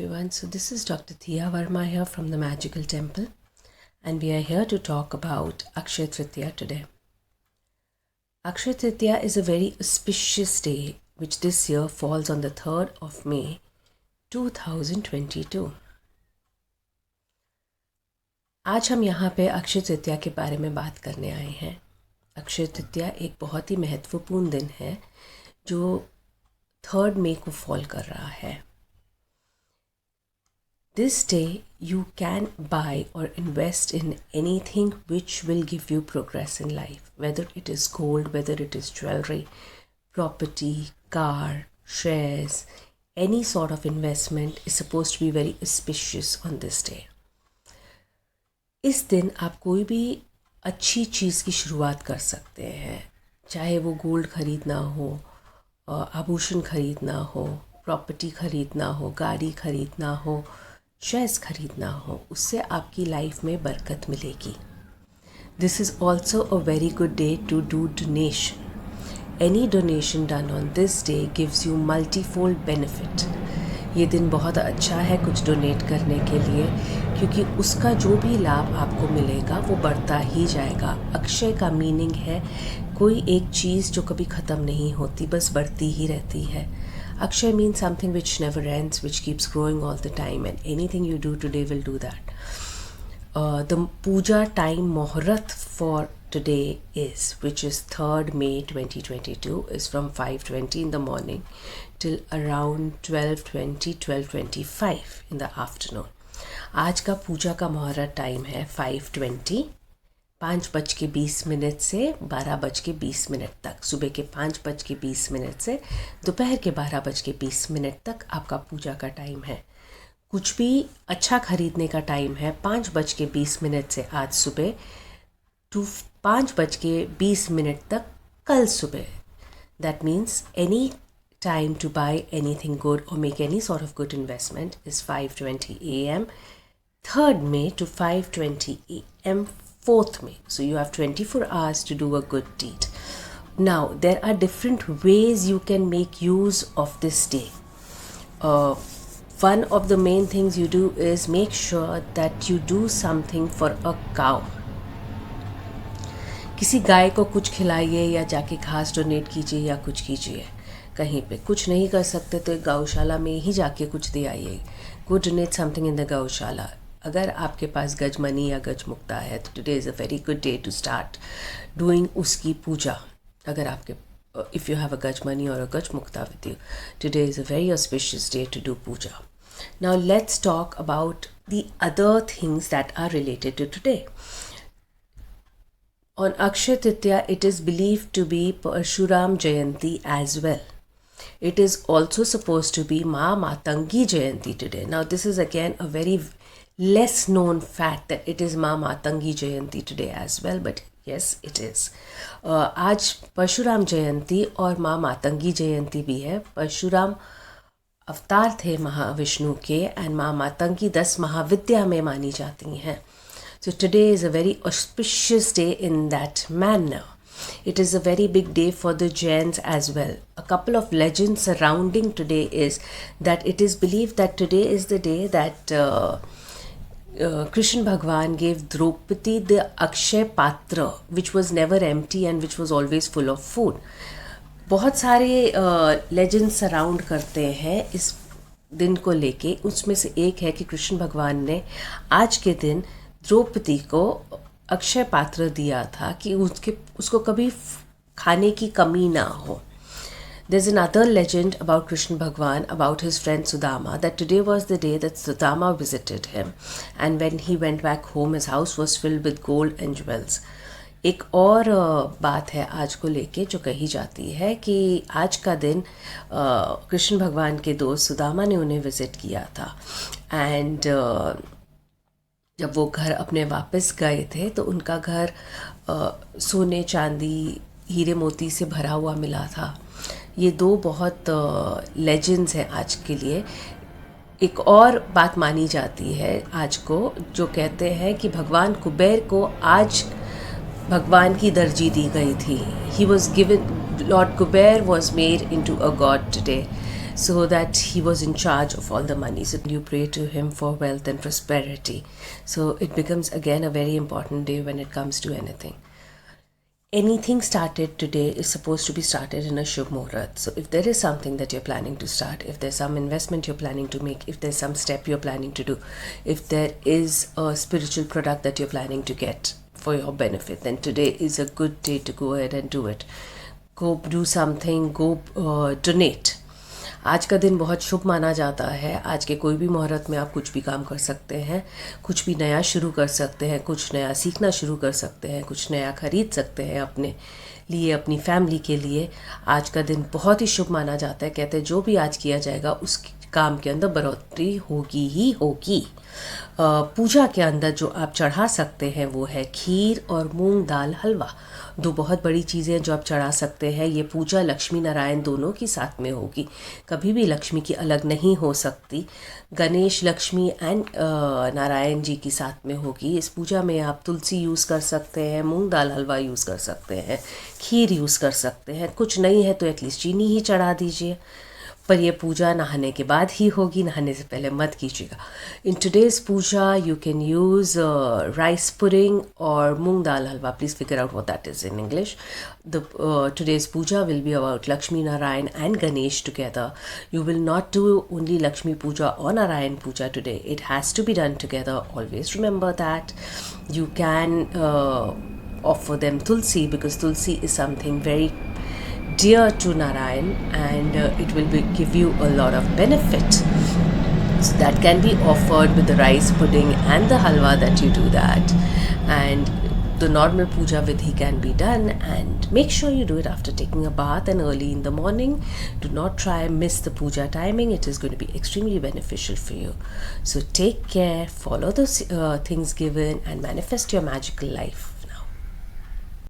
everyone. So this is Dr. Thea Verma here from the Magical Temple, and we are here to talk about Akshaya Tritiya today. Akshaya Tritiya is a very auspicious day which this year falls on the 3rd of May 2022. आज हम यहाँ पे अक्षय तृतीया के बारे में बात करने आए हैं। अक्षय तृतीया एक बहुत ही महत्वपूर्ण दिन है जो 3rd मई को फॉल कर रहा है। This day you can buy or invest in anything which will give you progress in life, whether it is gold, whether it is jewelry, property, car, shares, any sort of investment is supposed to be very auspicious on this day. इस दिन आप कोई भी अच्छी चीज़ की शुरुआत कर सकते हैं, चाहे वो गोल्ड खरीदना हो, आभूषण खरीदना हो, प्रॉपर्टी खरीदना हो, गाड़ी खरीदना हो, शेयर्स खरीदना हो, उससे आपकी लाइफ में बरकत मिलेगी। This is also a very good day to do donation. Any donation done on this day gives you multifold benefit. ये दिन बहुत अच्छा है कुछ डोनेट करने के लिए, क्योंकि उसका जो भी लाभ आपको मिलेगा वो बढ़ता ही जाएगा। अक्षय का मीनिंग है कोई एक चीज़ जो कभी ख़त्म नहीं होती, बस बढ़ती ही रहती है। Akshay means something which never ends, which keeps growing all the time, and anything you do today will do that. The puja time Muhurat for today is, which is 3rd May 2022, is from 5:20 in the morning till around 12:20, 12:25 in the afternoon. आज का पूजा का मुहूर्त time है 5:20, 5:20 से 12:20 तक। सुबह के 5:20 से दोपहर के 12:20 तक आपका पूजा का टाइम है। कुछ भी अच्छा खरीदने का टाइम है 5:20 से आज सुबह टू 5:20 तक कल सुबह। That means any time to buy anything good or make any sort of good investment is 5:20 a.m. 3rd May to 5:20 a.m. 4th May. So you have 24 hours to do a good deed. Now there are different ways you can make use of this day. One of the main things you do is make sure that you do something for a cow. किसी गाय को कुछ खिलाइए या जाके घास donate कीजिए या कुछ कीजिए। कहीं पे कुछ नहीं कर सकते तो एक गौशाला में ही जाके कुछ दे आइए। Go donate something in the gaushala. अगर आपके पास गजमनी या गजमुक्ता है तो today is a very good day to start doing उसकी पूजा। अगर आपके if you have a gajmani और a gajmukta with you, today is a very auspicious day to do puja. Now let's talk about the other things that are related to today. On Akshaya Tritiya, it is believed to be Parshuram Jayanti as well. It is also supposed to be Ma Matangi Jayanti today. Now this is again a very less known fact that it is Ma Matangi Jayanti today as well, but yes it is. आज परशुराम जयंती और माँ मातंगी जयंती भी है। परशुराम अवतार थे महाविष्णु के and माँ मातंगी 10 महाविद्या में मानी जाती हैं। So today is a very auspicious day in that manner. It is a very big day for the Jains as well. A couple of legends surrounding today is that it is believed that today is the day that Krishna Bhagwan gave Draupadi the Akshay Patra, which was never empty and which was always full of food. बहुत सारे legends surround करते हैं इस दिन को लेके। उसमें से एक है कि कृष्ण भगवान ने आज के दिन द्रौपदी को अक्षय पात्र दिया था कि उसको कभी खाने की कमी ना हो। There's another legend about Krishna Bhagwan, about his friend Sudama, that today was the day that Sudama visited him, and when he went back home, his house was filled with gold and jewels. एक और बात है आज को लेके जो कही जाती है कि आज का दिन कृष्ण भगवान के दोस्त सुदामा ने उन्हें विज़िट किया था, एंड जब वो घर अपने वापस गए थे तो उनका घर सोने चांदी हीरे मोती से भरा हुआ मिला था। ये दो बहुत लेजेंड्स हैं आज के लिए। एक और बात मानी जाती है आज को, जो कहते हैं कि भगवान कुबेर को आज भगवान की दर्जी दी गई थी। He was given, Lord Kuber was made into a God today. so that he was in charge of all the money. So you pray to him for wealth and prosperity. So it becomes again a very important day when it comes to anything. Anything started today is supposed to be started in a Shubh Muhurat. So if there is something that you're planning to start, if there's some investment you're planning to make, if there's some step you're planning to do, if there is a spiritual product that you're planning to get for your benefit, then today is a good day to go ahead and do it. Go do something, go donate. आज का दिन बहुत शुभ माना जाता है. आज के कोई भी मुहूर्त में आप कुछ भी काम कर सकते हैं, कुछ भी नया शुरू कर सकते हैं, कुछ नया सीखना शुरू कर सकते हैं, कुछ नया खरीद सकते हैं अपने लिए, अपनी फैमिली के लिए. आज का दिन बहुत ही शुभ माना जाता है. कहते हैं जो भी आज किया जाएगा उस काम के अंदर बढ़ोतरी होगी ही होगी. पूजा के अंदर जो आप चढ़ा सकते हैं वो है खीर और मूंग दाल हलवा. दो बहुत बड़ी चीज़ें जो आप चढ़ा सकते हैं. ये पूजा लक्ष्मी नारायण दोनों की साथ में होगी. कभी भी लक्ष्मी की अलग नहीं हो सकती. गणेश, लक्ष्मी एंड नारायण जी की साथ में होगी. इस पूजा में आप तुलसी यूज़ कर सकते हैं, मूंग दाल हलवा यूज़ कर सकते हैं, खीर यूज़ कर सकते हैं. कुछ नहीं है तो एटलीस्ट चीनी ही चढ़ा दीजिए. पर ये पूजा नहाने के बाद ही होगी, नहाने से पहले मत कीजिएगा. In today's puja you can use rice pudding और moong dal halwa. Please figure out what that is in English. The today's puja will be about Lakshmi Narayan and Ganesh together. You will not do only Lakshmi puja or Narayan puja today. It has to be done together. Always remember that. You can offer them tulsi, because tulsi is something very dear to Narayan, and it will give you a lot of benefit. So that can be offered with the rice pudding and the halwa that you do that. And the normal puja vidhi can be done, and make sure you do it after taking a bath and early in the morning. Do not try and miss the puja timing. It is going to be extremely beneficial for you. So take care, follow the things given, and manifest your magical life.